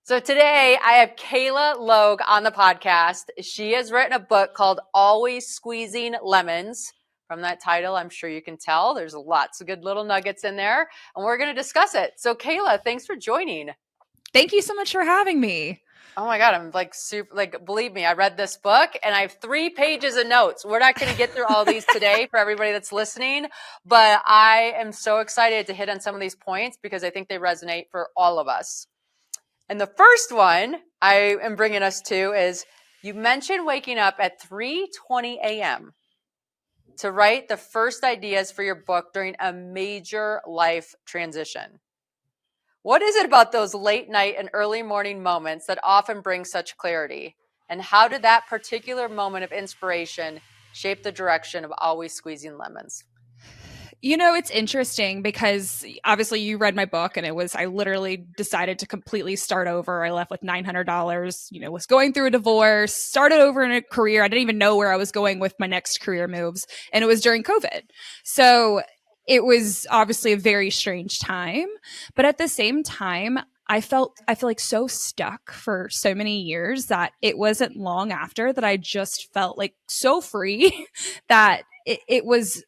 So today I have Kayla Logue on the podcast. She has written a book called Always Squeezing Lemons. From that title, I'm sure you can tell there's lots of good little nuggets in there, and we're going to discuss it. So Kayla, thanks for joining. Thank you so much for having me. Oh my God, I'm believe me, I read this book and I have 3 pages of notes. We're not going to get through all these today for everybody that's listening, but I am so excited to hit on some of these points because I think they resonate for all of us. And the first one I am bringing us to is you mentioned waking up at 3:20 a.m. to write the first ideas for your book during a major life transition. What is it about those late night and early morning moments that often bring such clarity? And how did that particular moment of inspiration shape the direction of Always Squeezing Lemons? You know, it's interesting because obviously you read my book and I literally decided to completely start over. I left with $900, was going through a divorce, started over in a career. I didn't even know where I was going with my next career moves. And it was during COVID. So it was obviously a very strange time. But at the same time, I feel like so stuck for so many years that it wasn't long after that I just felt like so free that it was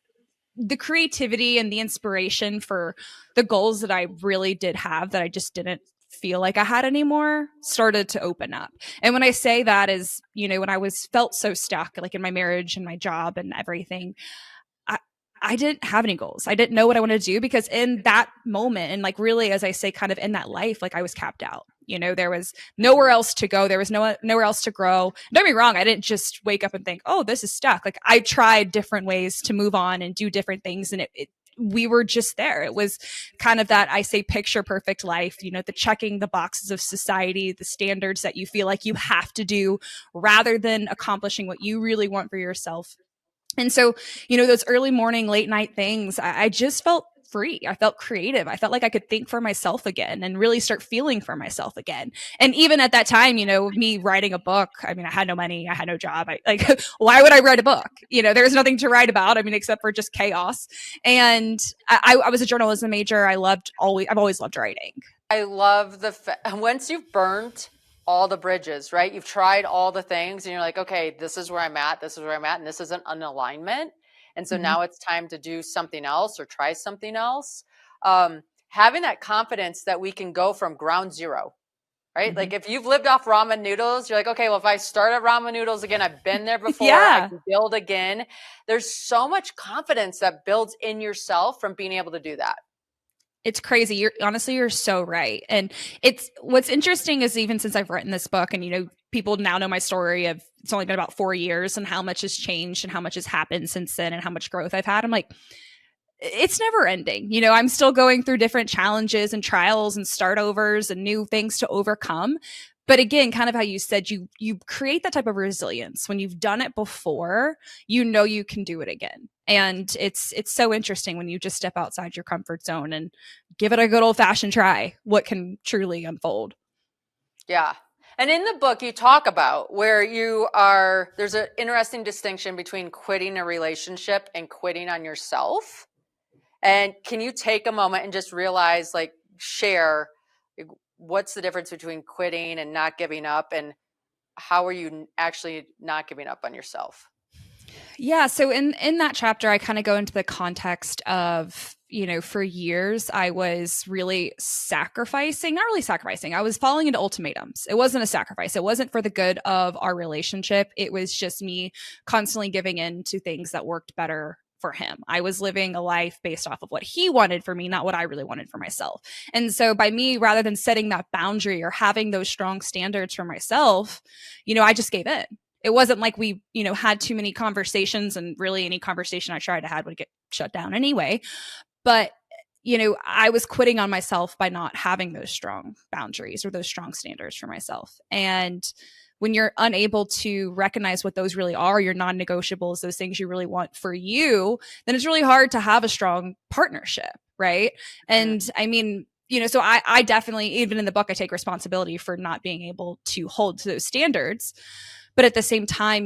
the creativity and the inspiration for the goals that I really did have that I just didn't feel like I had anymore started to open up. And when I say that is, when I felt so stuck, like in my marriage and my job and everything, I didn't have any goals. I didn't know what I wanted to do because in that moment, and like really, as I say, kind of in that life, like I was capped out. There was nowhere else to go. There was nowhere else to grow. Don't get me wrong. I didn't just wake up and think, oh, this is stuck. Like I tried different ways to move on and do different things. And we were just there. It was kind of that, I say, picture perfect life, the checking the boxes of society, the standards that you feel like you have to do rather than accomplishing what you really want for yourself. And so, those early morning, late night things, I just felt free. I felt creative. I felt like I could think for myself again and really start feeling for myself again. And even at that time, me writing a book, I mean, I had no money, I had no job. Why would I write a book? There's nothing to write about. I mean, except for just chaos. And I was a journalism major. I've always loved writing. I love once you've burnt all the bridges, right? You've tried all the things and you're like, okay, this is where I'm at, and this isn't an alignment. And so now it's time to do something else or try something else. Having that confidence that we can go from ground zero, right? Like if you've lived off ramen noodles, you're like, okay, well, if I start at ramen noodles again, I've been there before, I can build again. There's so much confidence that builds in yourself from being able to do that. It's crazy. You're so right. And what's interesting is even since I've written this book and, people now know my story of it's only been about 4 years and how much has changed and how much has happened since then and how much growth I've had. I'm like, it's never ending. I'm still going through different challenges and trials and start overs and new things to overcome. But again, kind of how you said, you create that type of resilience when you've done it before, you can do it again. And it's so interesting when you just step outside your comfort zone and give it a good old fashioned try, what can truly unfold. Yeah. And in the book, you talk about where there's an interesting distinction between quitting a relationship and quitting on yourself. And can you take a moment and just realize, share what's the difference between quitting and not giving up, and how are you actually not giving up on yourself? Yeah. So in that chapter, I kind of go into the context of, for years, I was really not really sacrificing. I was falling into ultimatums. It wasn't a sacrifice. It wasn't for the good of our relationship. It was just me constantly giving in to things that worked better for him. I was living a life based off of what he wanted for me, not what I really wanted for myself. And so by me, rather than setting that boundary or having those strong standards for myself, I just gave in. It wasn't like we, had too many conversations, and really any conversation I tried to have would get shut down anyway. But, I was quitting on myself by not having those strong boundaries or those strong standards for myself. And when you're unable to recognize what those really are, your non-negotiables, those things you really want for you, then it's really hard to have a strong partnership, right? And I mean, so I definitely, even in the book, I take responsibility for not being able to hold to those standards. But at the same time,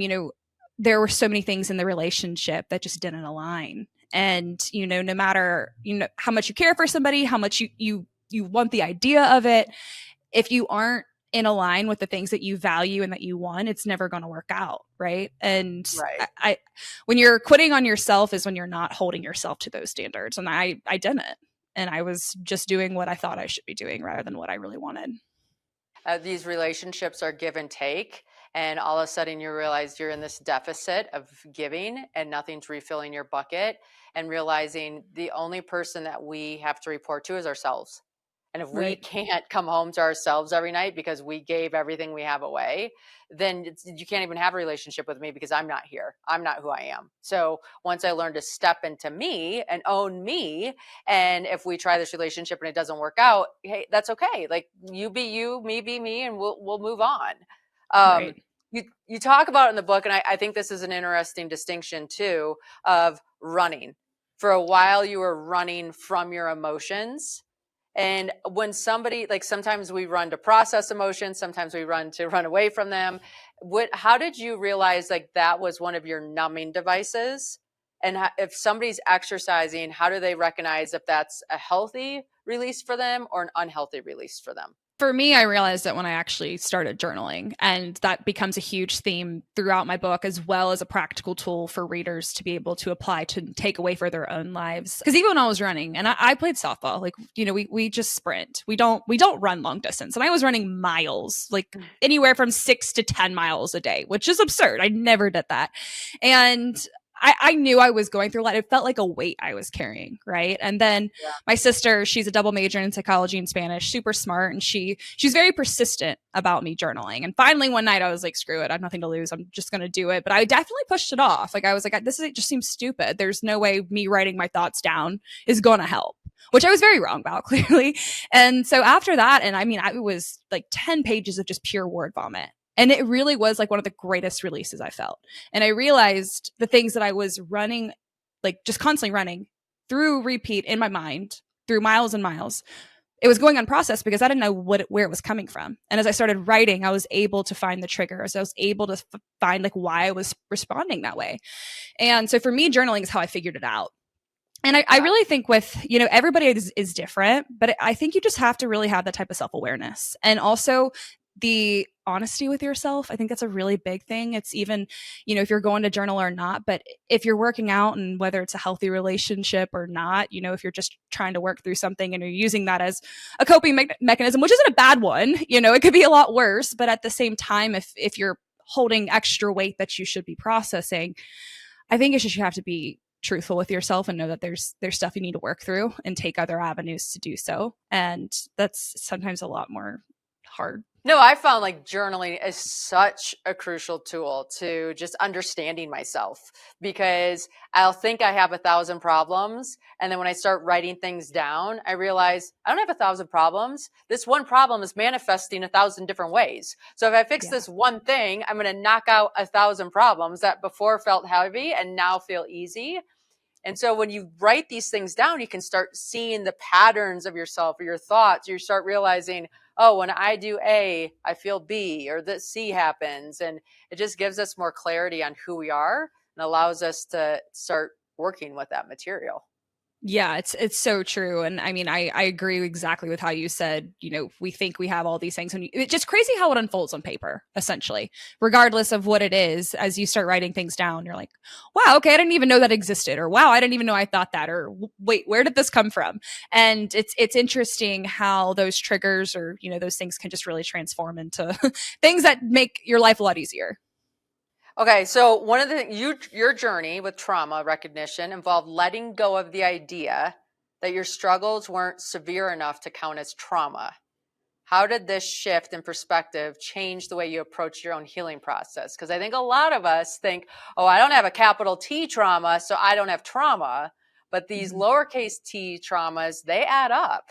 there were so many things in the relationship that just didn't align. And, no matter, how much you care for somebody, how much you want the idea of it, if you aren't in a line with the things that you value and that you want, it's never going to work out. Right. And Right. when you're quitting on yourself is when you're not holding yourself to those standards. And I didn't. And I was just doing what I thought I should be doing rather than what I really wanted. These relationships are give and take. And all of a sudden you realize you're in this deficit of giving and nothing's refilling your bucket, and realizing the only person that we have to report to is ourselves. And if we Right. can't come home to ourselves every night because we gave everything we have away, then you can't even have a relationship with me because I'm not here. I'm not who I am. So once I learned to step into me and own me, and if we try this relationship and it doesn't work out, hey, that's okay. Like, you be you, me be me, and we'll move on. Um, Right. you talk about it in the book, and I think this is an interesting distinction too, of running. For a while, you were running from your emotions. And when somebody, like, sometimes we run to process emotions, sometimes we run to run away from them. How did you realize like that was one of your numbing devices? And if somebody's exercising, how do they recognize if that's a healthy release for them or an unhealthy release for them? For me, I realized that when I actually started journaling, and that becomes a huge theme throughout my book, as well as a practical tool for readers to be able to apply to take away for their own lives. Because even when I was running, and I played softball, like, we just sprint. We don't run long distance. And I was running miles, like anywhere from 6 to 10 miles a day, which is absurd. I never did that. And I knew I was going through a lot. It felt like a weight I was carrying, right? And then Yeah. my sister, she's a double major in psychology and Spanish, super smart, and she's very persistent about me journaling. And finally one night I was like, screw it, I have nothing to lose, I'm just going to do it. But I definitely pushed it off. Like, I was like, it just seems stupid. There's no way me writing my thoughts down is going to help, which I was very wrong about, clearly. And so after that, and I mean, it was like 10 pages of just pure word vomit. And it really was like one of the greatest releases I felt. And I realized the things that I was running, like just constantly running through repeat in my mind, through miles and miles, it was going unprocessed because I didn't know where it was coming from. And as I started writing, I was able to find the triggers. I was able to find like why I was responding that way. And so for me, journaling is how I figured it out. And I really think with, everybody is different, but I think you just have to really have that type of self-awareness. And also the honesty with yourself. I think that's a really big thing. It's even, if you're going to journal or not, but if you're working out, and whether it's a healthy relationship or not, if you're just trying to work through something and you're using that as a coping mechanism, which isn't a bad one, it could be a lot worse. But at the same time, if you're holding extra weight that you should be processing, I think you should have to be truthful with yourself and know that there's stuff you need to work through and take other avenues to do so. And that's sometimes a lot more hard. No, I found like journaling is such a crucial tool to just understanding myself, because I'll think I have 1,000 problems. And then when I start writing things down, I realize I don't have 1,000 problems. This one problem is manifesting 1,000 different ways. So if I fix this one thing, I'm going to knock out 1,000 problems that before felt heavy and now feel easy. And so when you write these things down, you can start seeing the patterns of yourself or your thoughts. You start realizing, oh, when I do A, I feel B, or that C happens. And it just gives us more clarity on who we are and allows us to start working with that material. Yeah, it's so true. And I mean, I agree exactly with how you said, we think we have all these things, and it's just crazy how it unfolds on paper, essentially, regardless of what it is. As you start writing things down, you're like, wow, okay, I didn't even know that existed, or wow, I didn't even know I thought that, or wait, where did this come from? And it's interesting how those triggers, or, those things can just really transform into things that make your life a lot easier. Okay, so one of your journey with trauma recognition involved letting go of the idea that your struggles weren't severe enough to count as trauma. How did this shift in perspective change the way you approach your own healing process? Because I think a lot of us think, oh, I don't have a capital T trauma, so I don't have trauma. But these lowercase t traumas, they add up.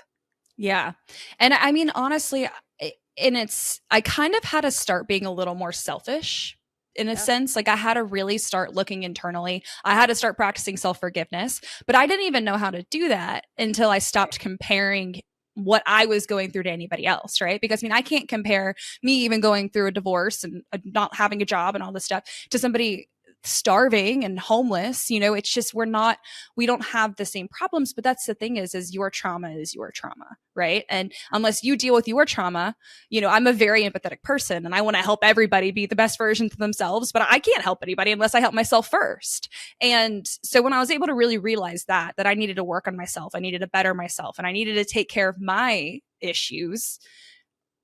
Yeah. And I mean, honestly, I kind of had to start being a little more selfish in a sense. Like, I had to really start looking internally. I had to start practicing self-forgiveness, but I didn't even know how to do that until I stopped comparing what I was going through to anybody else, right? Because I mean, I can't compare me even going through a divorce and not having a job and all this stuff to somebody starving and homeless. It's just we don't have the same problems. But that's the thing is your trauma is your trauma, right? And unless you deal with your trauma, I'm a very empathetic person and I want to help everybody be the best version of themselves, but I can't help anybody unless I help myself first. And so when I was able to really realize that I needed to work on myself, I needed to better myself, and I needed to take care of my issues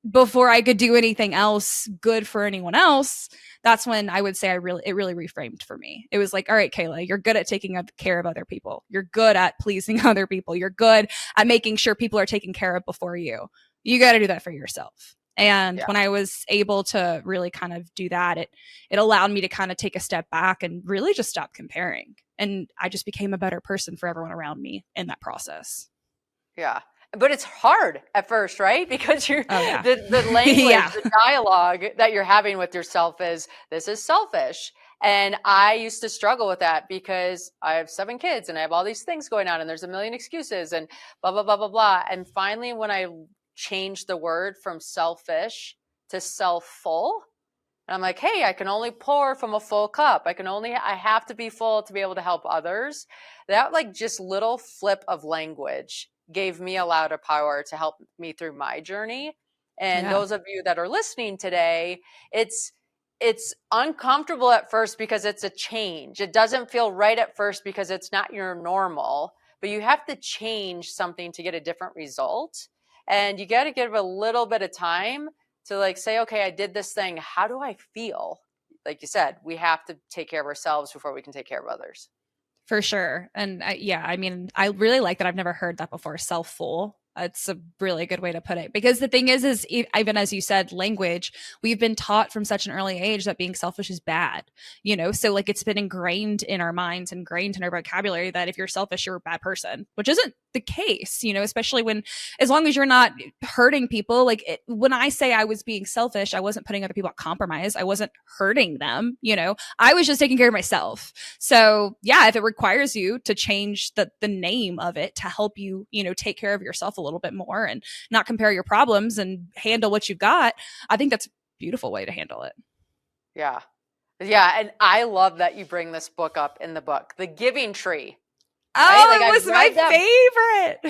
before I could do anything else good for anyone else, that's when I would say it really reframed for me. It was like, all right, Kayla, you're good at taking care of other people. You're good at pleasing other people. You're good at making sure people are taken care of before you. You got to do that for yourself. And when I was able to really kind of do that, it allowed me to kind of take a step back and really just stop comparing. And I just became a better person for everyone around me in that process. Yeah. But it's hard at first, right? Because the language, the dialogue that you're having with yourself is, this is selfish. And I used to struggle with that because I have 7 kids and I have all these things going on and there's a million excuses and blah, blah, blah, blah, blah. And finally, when I changed the word from selfish to self-full, and I'm like, hey, I can only pour from a full cup. I have to be full to be able to help others. That like just little flip of language gave me a lot of power to help me through my journey. And those of you that are listening today, it's uncomfortable at first because it's a change. It doesn't feel right at first because it's not your normal, but you have to change something to get a different result. And you got to give a little bit of time to like say, okay, I did this thing. How do I feel? Like you said, we have to take care of ourselves before we can take care of others. For sure. And I really like that. I've never heard that before. Self-full. It's a really good way to put it, because the thing is even as you said, language, we've been taught from such an early age that being selfish is bad, so like it's been ingrained in our minds, ingrained in our vocabulary that if you're selfish, you're a bad person, which isn't the case, especially as long as you're not hurting people. When I say I was being selfish, I wasn't putting other people at compromise. I wasn't hurting them. I was just taking care of myself. So yeah, if it requires you to change the name of it to help you, take care of yourself a little bit more and not compare your problems and handle what you've got, I think that's a beautiful way to handle it. Yeah. And I love that you bring this book up in the book, The Giving Tree. Right? It was my favorite.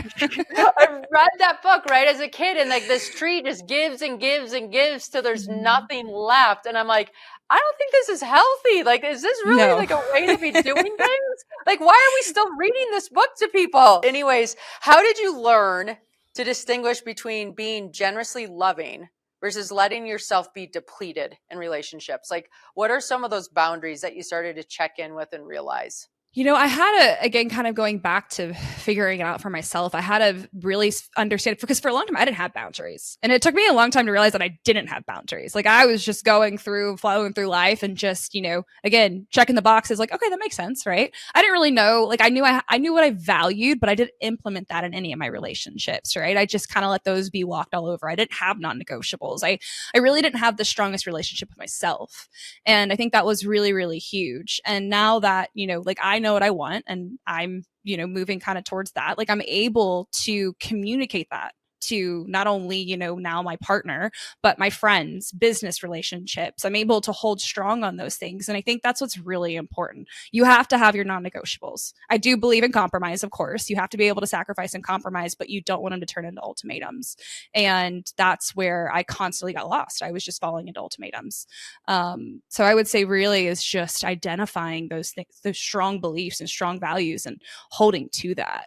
I read that book right as a kid, and like this tree just gives and gives and gives till there's nothing left. And I'm like, I don't think this is healthy. Like, is this really like a way to be doing things? Like, why are we still reading this book to people? Anyways, how did you learn to distinguish between being generously loving versus letting yourself be depleted in relationships? Like, what are some of those boundaries that you started to check in with and realize? I had again, kind of going back to figuring it out for myself, I had to really understand, because for a long time, I didn't have boundaries. And it took me a long time to realize that I didn't have boundaries. Like I was just flowing through life and just, again, checking the boxes like, okay, that makes sense, right? I didn't really know, like I knew what I valued, but I didn't implement that in any of my relationships, right? I just kind of let those be walked all over. I didn't have non-negotiables. I really didn't have the strongest relationship with myself. And I think that was really, really huge. And now that, like I know what I want and I'm, moving kind of towards that, like I'm able to communicate that to not only, now my partner, but my friends, business relationships. I'm able to hold strong on those things. And I think that's what's really important. You have to have your non-negotiables. I do believe in compromise, of course. You have to be able to sacrifice and compromise, but you don't want them to turn into ultimatums. And that's where I constantly got lost. I was just falling into ultimatums. So I would say really is just identifying those things, those strong beliefs and strong values and holding to that.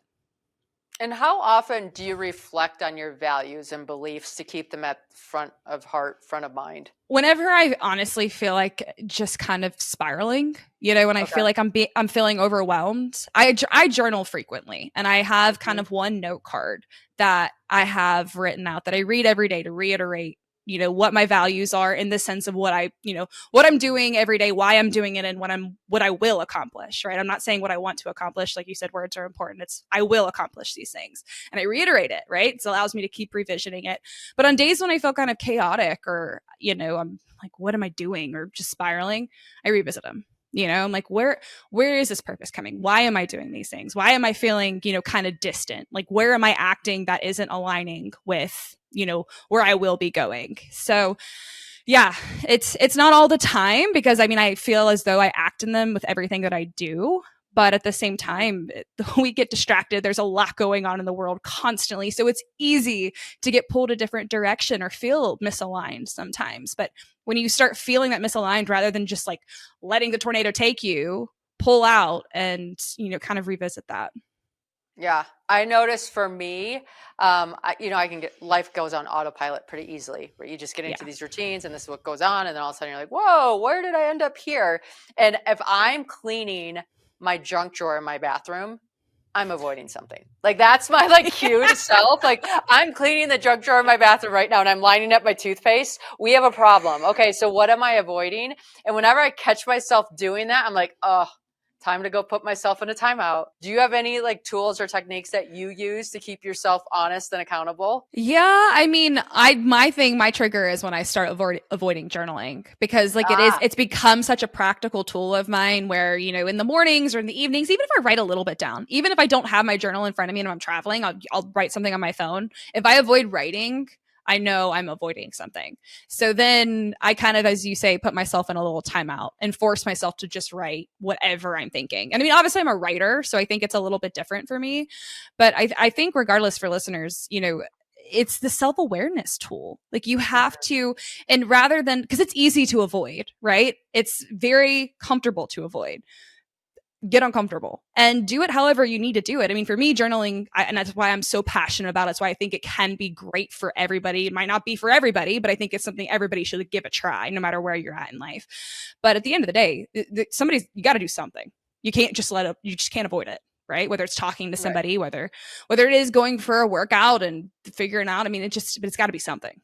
And how often do you reflect on your values and beliefs to keep them at front of heart, front of mind? Whenever I honestly feel like just kind of spiraling, when I feel like I'm feeling overwhelmed, I journal frequently, and I have kind of one note card that I have written out that I read every day to reiterate what my values are in the sense of what I'm doing every day, why I'm doing it, and what I will accomplish, right? I'm not saying what I want to accomplish. Like you said, words are important. It's, I will accomplish these things. And I reiterate it, right? It allows me to keep revisioning it. But on days when I feel kind of chaotic or, I'm like, what am I doing? Or just spiraling, I revisit them. I'm like, where is this purpose coming? Why am I doing these things? Why am I feeling, kind of distant? Like, where am I acting that isn't aligning with, where I will be going? So, Yeah, it's not all the time because I mean I feel as though I act in them with everything that I do, but at the same time we get distracted. There's a lot going on in the world constantly, so it's easy to get pulled a different direction or feel misaligned sometimes. But when you start feeling that misaligned, rather than just like letting the tornado take you, pull out and kind of revisit that. Yeah, I noticed for me, I can get life goes on autopilot pretty easily, where you just get into Yeah. these routines and this is what goes on, and then all of a sudden you're like, "Whoa, where did I end up here?" And if I'm cleaning my junk drawer in my bathroom, I'm avoiding something. Like that's my like cue to self. Like I'm cleaning the junk drawer in my bathroom right now, and I'm lining up my toothpaste. We have a problem. Okay, so what am I avoiding? And whenever I catch myself doing that, I'm like, oh, time to go put myself in a timeout. Do you have any like tools or techniques that you use to keep yourself honest and accountable? Yeah, I mean, my trigger is when I start avoiding journaling because like Ah, it's become such a practical tool of mine where, in the mornings or in the evenings, even if I write a little bit down, even if I don't have my journal in front of me and I'm traveling, I'll write something on my phone. If I avoid writing, I know I'm avoiding something. So then I kind of, as you say, put myself in a little timeout and force myself to just write whatever I'm thinking. And I mean, obviously I'm a writer, so I think it's a little bit different for me. But I think regardless for listeners, it's the self-awareness tool. Like you have to, and rather than, because it's easy to avoid, right? It's very comfortable to avoid. Get uncomfortable and do it however you need to do it. I mean, for me, journaling, and that's why I'm so passionate about it. It's why I think it can be great for everybody. It might not be for everybody, but I think it's something everybody should give a try, no matter where you're at in life. But at the end of the day, you got to do something. You can't just you just can't avoid it, right? Whether it's talking to right. somebody, whether it is going for a workout and figuring out, I mean, but it's got to be something.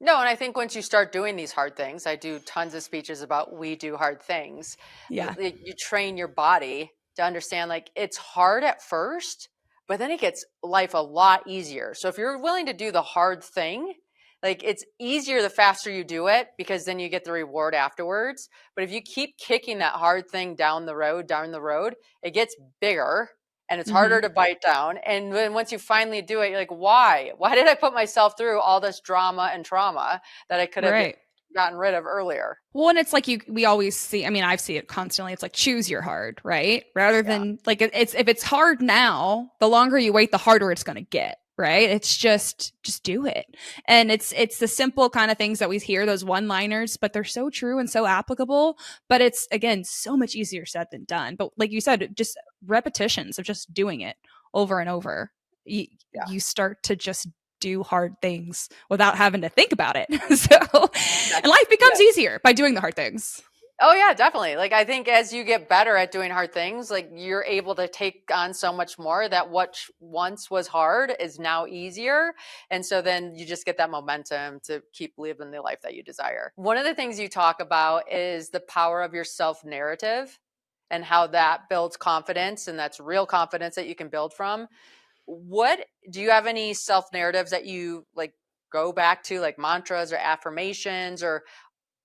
No, and I think once you start doing these hard things, I do tons of speeches about we do hard things. Yeah. You train your body to understand like it's hard at first, but then it gets life a lot easier. So if you're willing to do the hard thing, like it's easier the faster you do it because then you get the reward afterwards. But if you keep kicking that hard thing down the road, it gets bigger and it's harder Mm-hmm. to bite down. And then once you finally do it, you're like, why? Why did I put myself through all this drama and trauma that I could have Right. gotten rid of earlier? Well, and it's like we always see, I mean, I see it constantly. It's like choose your hard, right? Rather Yeah. than like it's if it's hard now, the longer you wait, the harder it's going to get, right? It's just do it. And it's the simple kind of things that we hear, those one-liners, but they're so true and so applicable, but it's again so much easier said than done. But like you said, just repetitions of just doing it over and over. Yeah. You start to just do hard things without having to think about it. So, and life becomes easier by doing the hard things. Oh yeah, definitely. Like I think as you get better at doing hard things, like you're able to take on so much more that what once was hard is now easier. And so then you just get that momentum to keep living the life that you desire. One of the things you talk about is the power of your self narrative and how that builds confidence, and that's real confidence that you can build from. What do you have any self narratives that you like go back to, like mantras or affirmations, or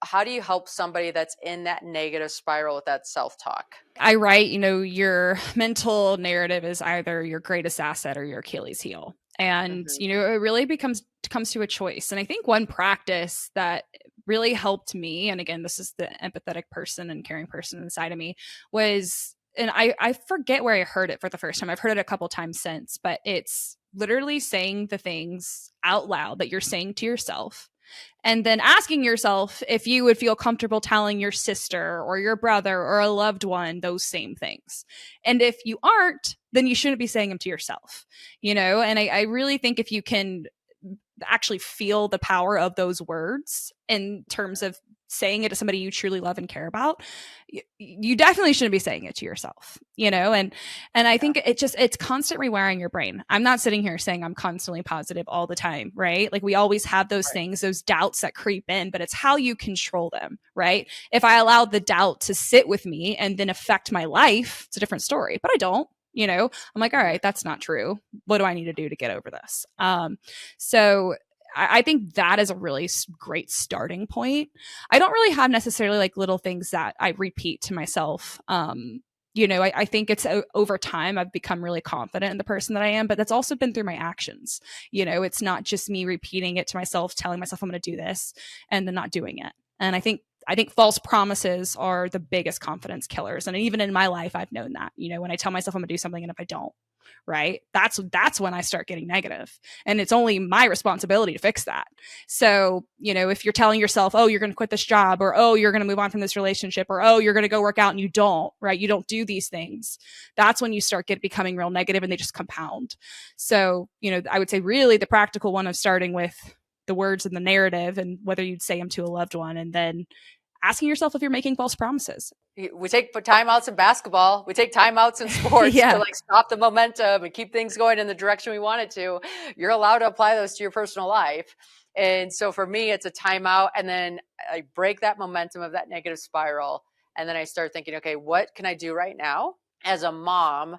how do you help somebody that's in that negative spiral with that self-talk? I write, your mental narrative is either your greatest asset or your Achilles heel. And, Mm-hmm. it really comes to a choice. And I think one practice that really helped me, and again, this is the empathetic person and caring person inside of me, was, and I forget where I heard it for the first time. I've heard it a couple times since, but it's literally saying the things out loud that you're saying to yourself and then asking yourself if you would feel comfortable telling your sister or your brother or a loved one those same things. And if you aren't, then you shouldn't be saying them to yourself, And I really think if you can actually feel the power of those words in terms of saying it to somebody you truly love and care about, you definitely shouldn't be saying it to yourself, and I think it's constant rewiring your brain. I'm not sitting here saying I'm constantly positive all the time, right? Like we always have those things, those doubts that creep in, but it's how you control them, right? If I allow the doubt to sit with me and then affect my life, it's a different story, but I don't. I'm like, all right, that's not true. What do I need to do to get over this? So I think that is a really great starting point. I don't really have necessarily like little things that I repeat to myself, I think it's over time I've become really confident in the person that I am, but that's also been through my actions. It's not just me repeating it to myself, telling myself I'm going to do this and then not doing it. And I think false promises are the biggest confidence killers. And even in my life, I've known that, when I tell myself I'm gonna do something and if I don't, right, that's when I start getting negative. And it's only my responsibility to fix that. So, if you're telling yourself, oh, you're gonna quit this job, or oh, you're gonna move on from this relationship, or oh, you're gonna go work out and you don't, right? You don't do these things. That's when you start becoming real negative and they just compound. So, I would say really the practical one of starting with the words and the narrative and whether you'd say them to a loved one, and then asking yourself if you're making false promises. We take timeouts in basketball. We take timeouts in sports Yeah. to stop the momentum and keep things going in the direction we want it to. You're allowed to apply those to your personal life. And so for me, it's a timeout. And then I break that momentum of that negative spiral. And then I start thinking, okay, what can I do right now as a mom?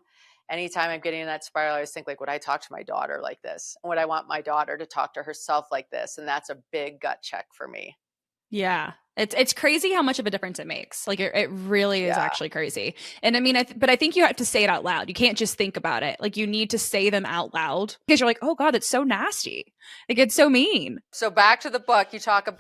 Anytime I'm getting in that spiral, I always think would I talk to my daughter like this? Would I want my daughter to talk to herself like this? And that's a big gut check for me. Yeah. It's crazy how much of a difference it makes. It really is actually crazy. And I mean, but I think you have to say it out loud. You can't just think about it. You need to say them out loud because you're like, oh God, it's so nasty. It's so mean. So back to the book,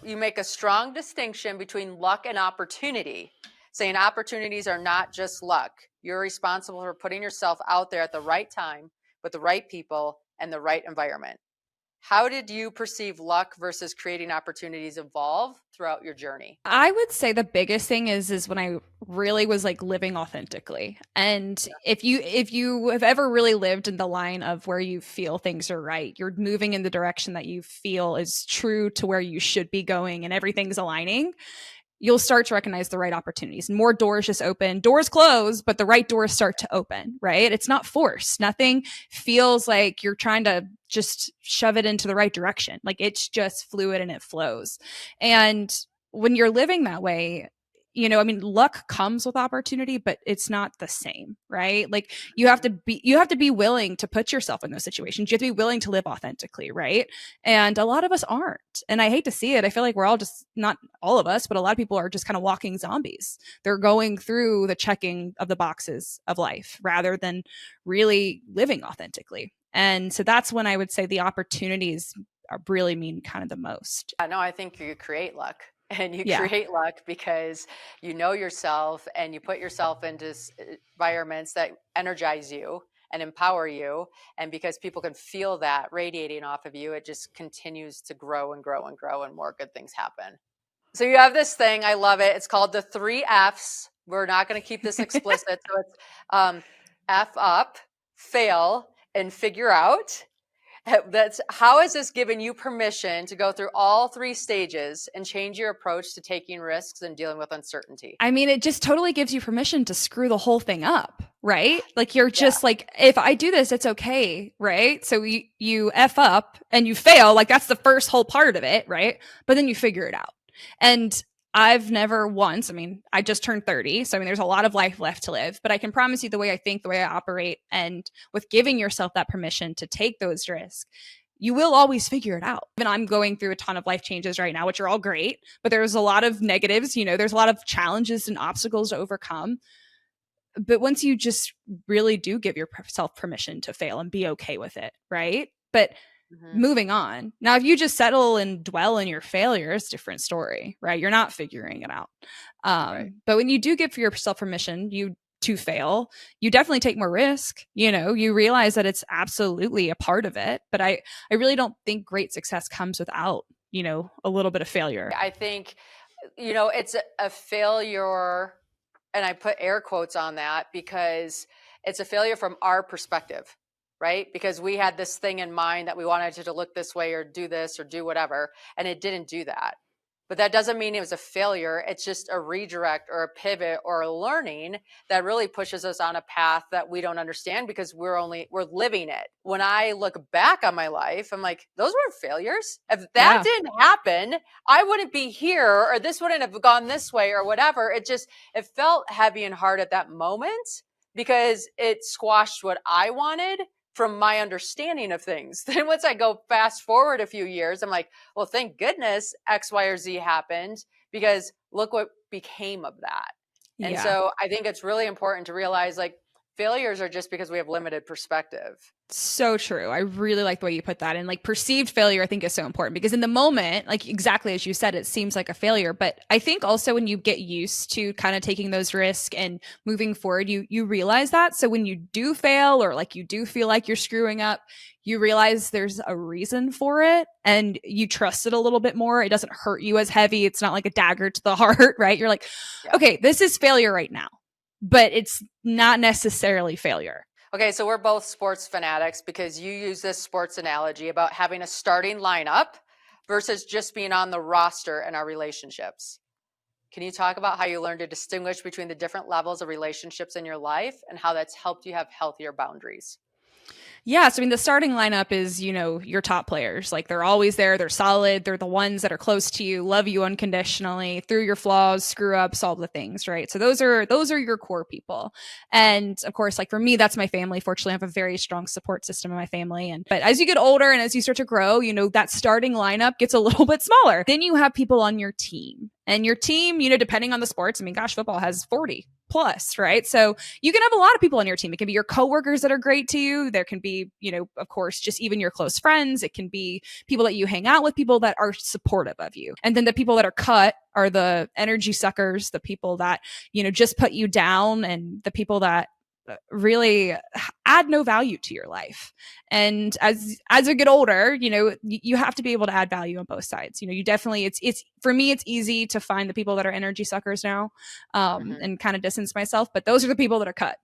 you make a strong distinction between luck and opportunity, saying opportunities are not just luck. You're responsible for putting yourself out there at the right time with the right people and the right environment. How did you perceive luck versus creating opportunities evolve throughout your journey? I would say the biggest thing is when I really was living authentically. And if you have ever really lived in the line of where you feel things are right, you're moving in the direction that you feel is true to where you should be going and everything's aligning, you'll start to recognize the right opportunities. More doors just open. Doors close, but the right doors start to open, right? It's not forced. Nothing feels like you're trying to just shove it into the right direction. It's just fluid and it flows. And when you're living that way, luck comes with opportunity, but it's not the same, right? You have to be willing to put yourself in those situations. You have to be willing to live authentically, right? And a lot of us aren't. And I hate to see it. I feel like we're all just, not all of us, but a lot of people are just kind of walking zombies. They're going through the checking of the boxes of life rather than really living authentically. And so that's when I would say the opportunities really mean kind of the most. No, I think you create luck. And you create luck because you know yourself and you put yourself into environments that energize you and empower you. And because people can feel that radiating off of you, it just continues to grow and grow and grow, and more good things happen. So you have this thing, I love it. It's called the 3 F's. We're not going to keep this explicit. So it's F up, fail, and figure out. How has this given you permission to go through all 3 stages and change your approach to taking risks and dealing with uncertainty? I mean, it just totally gives you permission to screw the whole thing up, right? You're just if I do this, it's okay, right? So you F up and you fail, that's the first whole part of it, right? But then you figure it out. And I've never once, I just turned 30. So, there's a lot of life left to live, but I can promise you the way I think, the way I operate, and with giving yourself that permission to take those risks, you will always figure it out. And I'm going through a ton of life changes right now, which are all great, but there's a lot of negatives, there's a lot of challenges and obstacles to overcome. But once you just really do give yourself permission to fail and be okay with it, right? But moving on. Now, if you just settle and dwell in your failure, it's a different story, right? You're not figuring it out. But when you do give yourself permission, to fail, you definitely take more risk. You realize that it's absolutely a part of it. But I really don't think great success comes without, a little bit of failure. I think, it's a failure, and I put air quotes on that because it's a failure from our perspective. Right? Because we had this thing in mind that we wanted it to look this way or do this or do whatever, and it didn't do that. But that doesn't mean it was a failure. It's just a redirect or a pivot or a learning that really pushes us on a path that we don't understand because we're living it. When I look back on my life, I'm like, those weren't failures. If that didn't happen, I wouldn't be here, or this wouldn't have gone this way or whatever. It felt heavy and hard at that moment because it squashed what I wanted from my understanding of things. Then once I go fast forward a few years, I'm like, well, thank goodness X, Y, or Z happened because look what became of that. And Yeah. so I think it's really important to realize like failures are just because we have limited perspective. So true. I really like the way you put that. And like perceived failure, I think is so important because in the moment, like exactly as you said, it seems like a failure. But I think also when you get used to kind of taking those risks and moving forward, you realize that. So when you do fail or like you do feel like you're screwing up, you realize there's a reason for it and you trust it a little bit more. It doesn't hurt you as heavy. It's not like a dagger to the heart, right? You're like, Yeah. okay, this is failure right now, but it's not necessarily failure. Okay, so we're both sports fanatics because you use this sports analogy about having a starting lineup versus just being on the roster in our relationships. Can you talk about how you learned to distinguish between the different levels of relationships in your life and how that's helped you have healthier boundaries? Yeah, so I mean, the starting lineup is, your top players. Like they're always there. They're solid. They're the ones that are close to you, love you unconditionally, through your flaws, screw ups, all the things, right? So those are your core people. And of course, like for me, that's my family. Fortunately, I have a very strong support system in my family. But as you get older and as you start to grow, that starting lineup gets a little bit smaller. Then you have people on your team. And your team, depending on the sports, I mean, gosh, football has 40 plus, right? So you can have a lot of people on your team. It can be your coworkers that are great to you. There can be, of course, just even your close friends. It can be people that you hang out with, people that are supportive of you. And then the people that are cut are the energy suckers, the people that, just put you down, and the people that really add no value to your life. And as you get older, you have to be able to add value on both sides. You definitely, it's for me, it's easy to find the people that are energy suckers now, and kind of distance myself, but those are the people that are cut.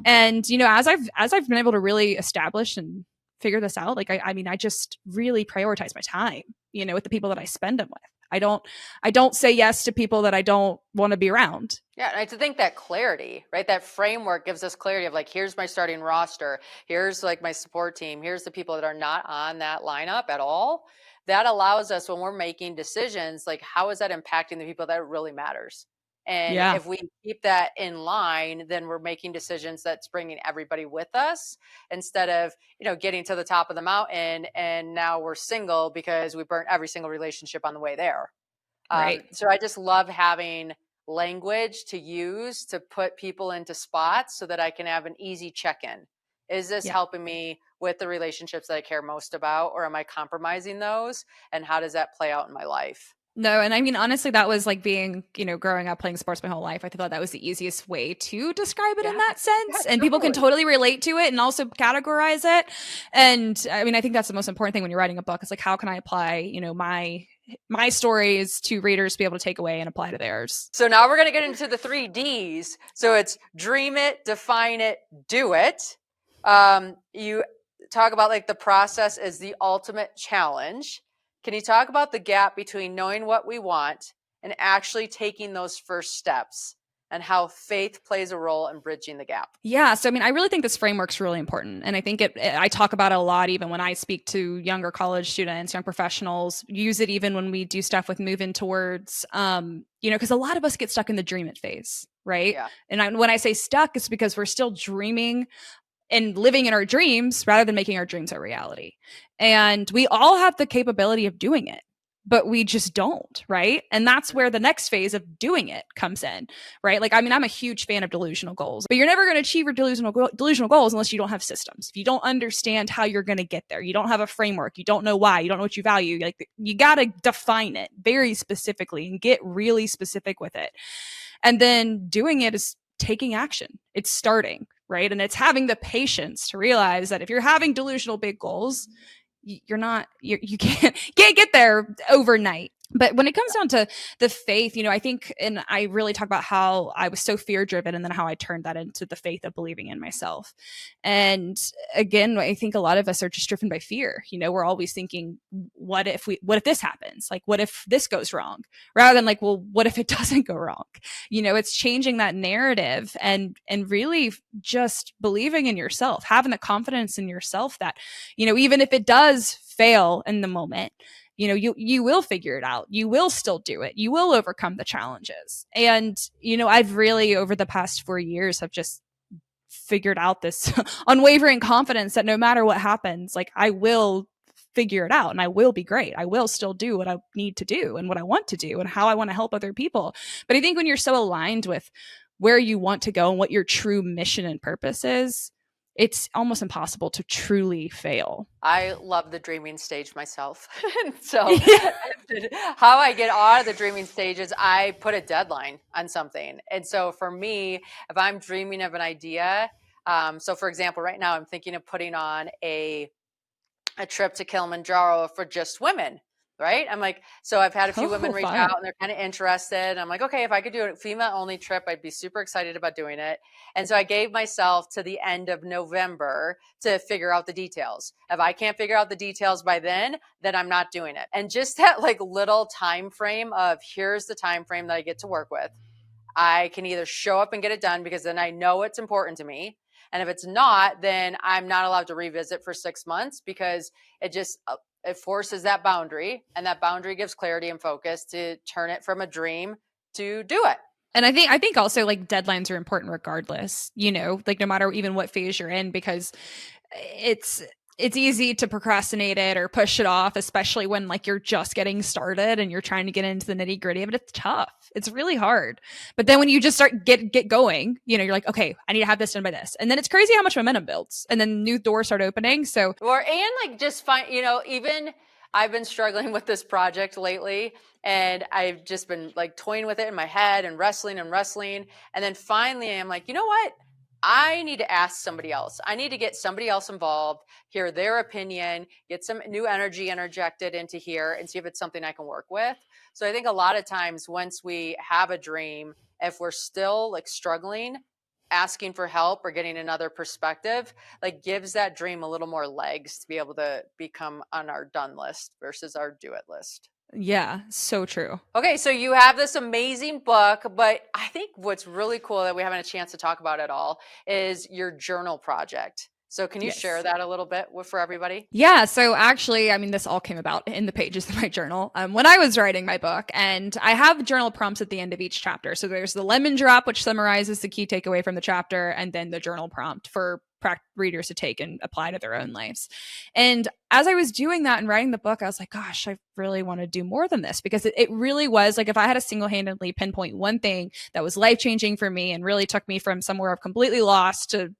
And as I've been able to really establish and figure this out, like I mean, I just really prioritize my time, with the people that I spend them with. I don't say yes to people that I don't want to be around. Yeah, and I think that clarity, right? That framework gives us clarity of like, here's my starting roster, here's like my support team, here's the people that are not on that lineup at all. That allows us when we're making decisions, like how is that impacting the people that really matters? And Yeah. if we keep that in line, then we're making decisions that's bringing everybody with us instead of, getting to the top of the mountain and now we're single because we burnt every single relationship on the way there. Right. So I just love having language to use to put people into spots so that I can have an easy check-in. Is this helping me with the relationships that I care most about, or am I compromising those? And how does that play out in my life? No, and I mean, honestly, that was like being, growing up playing sports my whole life. I thought that was the easiest way to describe it in that sense. And people can totally relate to it and also categorize it. And I mean, I think that's the most important thing when you're writing a book. It's like, how can I apply, my stories to readers to be able to take away and apply to theirs? So now we're going to get into the 3 Ds. So it's dream it, define it, do it. You talk about like the process is the ultimate challenge. Can you talk about the gap between knowing what we want and actually taking those first steps, and how faith plays a role in bridging the gap? Yeah. So, I mean, I really think this framework's really important. And I think I talk about it a lot, even when I speak to younger college students, young professionals, use it even when we do stuff with moving towards, because a lot of us get stuck in the dream it phase, right? Yeah. And when I say stuck, it's because we're still dreaming and living in our dreams rather than making our dreams a reality. And we all have the capability of doing it, but we just don't, right? And that's where the next phase of doing it comes in, right? Like, I mean, I'm a huge fan of delusional goals, but you're never going to achieve your delusional goals unless you don't have systems. If you don't understand how you're going to get there, you don't have a framework, you don't know why, you don't know what you value, like you got to define it very specifically and get really specific with it. And then doing it is taking action. It's starting, right? And it's having the patience to realize that if you're having delusional big goals, you can't get there overnight. But when it comes down to the faith, I think, and I really talk about how I was so fear driven and then how I turned that into the faith of believing in myself. And again, I think a lot of us are just driven by fear. We're always thinking, what if this happens? Like, what if this goes wrong? Rather than like, well, what if it doesn't go wrong? It's changing that narrative and really just believing in yourself, having the confidence in yourself that, even if it does fail in the moment, you will figure it out. You will still do it. You will overcome the challenges. And, I've really, over the past 4 years, have just figured out this unwavering confidence that no matter what happens, like I will figure it out and I will be great. I will still do what I need to do and what I want to do and how I want to help other people. But I think when you're so aligned with where you want to go and what your true mission and purpose is, it's almost impossible to truly fail. I love the dreaming stage myself. So how I get out of the dreaming stage is I put a deadline on something. And so for me, if I'm dreaming of an idea, so for example, right now I'm thinking of putting on a trip to Kilimanjaro for just women. Right. I'm like, so I've had a few women reach out and they're kind of interested. And I'm like, okay, if I could do a female only trip, I'd be super excited about doing it. And so I gave myself to the end of November to figure out the details. If I can't figure out the details by then I'm not doing it. And just that like little time frame of here's the time frame that I get to work with. I can either show up and get it done because then I know it's important to me. And if it's not, then I'm not allowed to revisit for 6 months because it forces that boundary, and that boundary gives clarity and focus to turn it from a dream to do it. And I think also like deadlines are important regardless, like no matter even what phase you're in, because it's easy to procrastinate it or push it off, especially when like you're just getting started and you're trying to get into the nitty gritty of it. It's tough. It's really hard. But then when you just start get going, you're like, okay, I need to have this done by this. And then it's crazy how much momentum builds and then new doors start opening. So, and like just find, even I've been struggling with this project lately and I've just been like toying with it in my head and wrestling. And then finally I'm like, you know what? I need to ask somebody else. I need to get somebody else involved, hear their opinion, get some new energy interjected into here and see if it's something I can work with. So I think a lot of times once we have a dream, if we're still like struggling, asking for help or getting another perspective, like gives that dream a little more legs to be able to become on our done list versus our do it list. Yeah, so true. Okay, so you have this amazing book, but I think what's really cool that we haven't a chance to talk about at all is your journal project. So can you share that a little bit for everybody? Yeah. So actually, this all came about in the pages of my journal when I was writing my book, and I have journal prompts at the end of each chapter. So there's the lemon drop, which summarizes the key takeaway from the chapter, and then the journal prompt for readers to take and apply to their own lives. And as I was doing that and writing the book, I was like, gosh, I really want to do more than this, because it really was like, if I had to single-handedly pinpoint one thing that was life-changing for me and really took me from somewhere of completely lost to,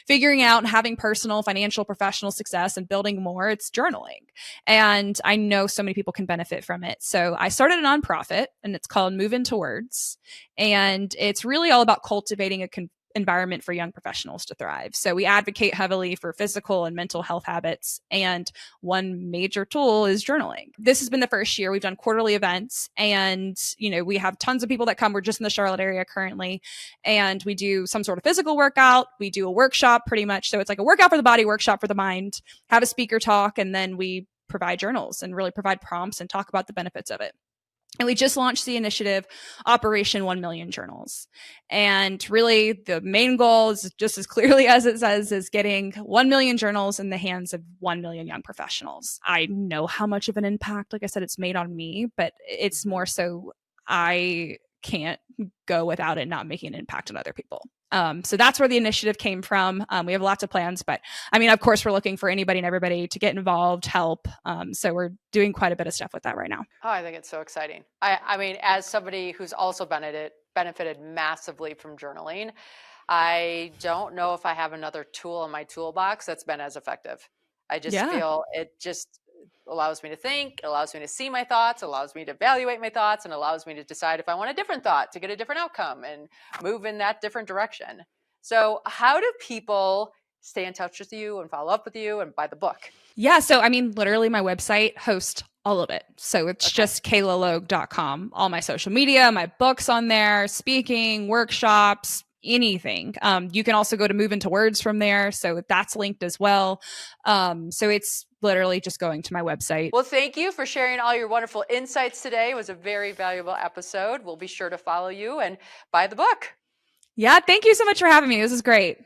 figuring out and having personal, financial, professional success and building more, it's journaling. And I know so many people can benefit from it. So I started a nonprofit, and it's called Move Into Words. And it's really all about cultivating a environment for young professionals to thrive. So we advocate heavily for physical and mental health habits. And one major tool is journaling. This has been the first year. We've done quarterly events, and, we have tons of people that come. We're just in the Charlotte area currently. And we do some sort of physical workout. We do a workshop pretty much. So it's like a workout for the body, workshop for the mind, have a speaker talk, and then we provide journals and really provide prompts and talk about the benefits of it. And we just launched the initiative, Operation 1 Million Journals. And really the main goal is just as clearly as it says, is getting 1 million journals in the hands of 1 million young professionals. I know how much of an impact, like I said, it's made on me, but it's more so I can't go without it not making an impact on other people. So that's where the initiative came from. We have lots of plans, but of course, we're looking for anybody and everybody to get involved, help. So we're doing quite a bit of stuff with that right now. Oh, I think it's so exciting. As somebody who's also benefited massively from journaling, I don't know if I have another tool in my toolbox that's been as effective. I just feel it just allows me to think, it allows me to see my thoughts, allows me to evaluate my thoughts, and allows me to decide if I want a different thought to get a different outcome and move in that different direction. So how do people stay in touch with you and follow up with you and buy the book? Yeah. So, literally my website hosts all of it. So it's just kaylalogue.com. All my social media, my books on there, speaking, workshops, anything. You can also go to Move Into Words from there. So that's linked as well. So it's literally just going to my website. Well, thank you for sharing all your wonderful insights today. It was a very valuable episode. We'll be sure to follow you and buy the book. Yeah. Thank you so much for having me. This is great.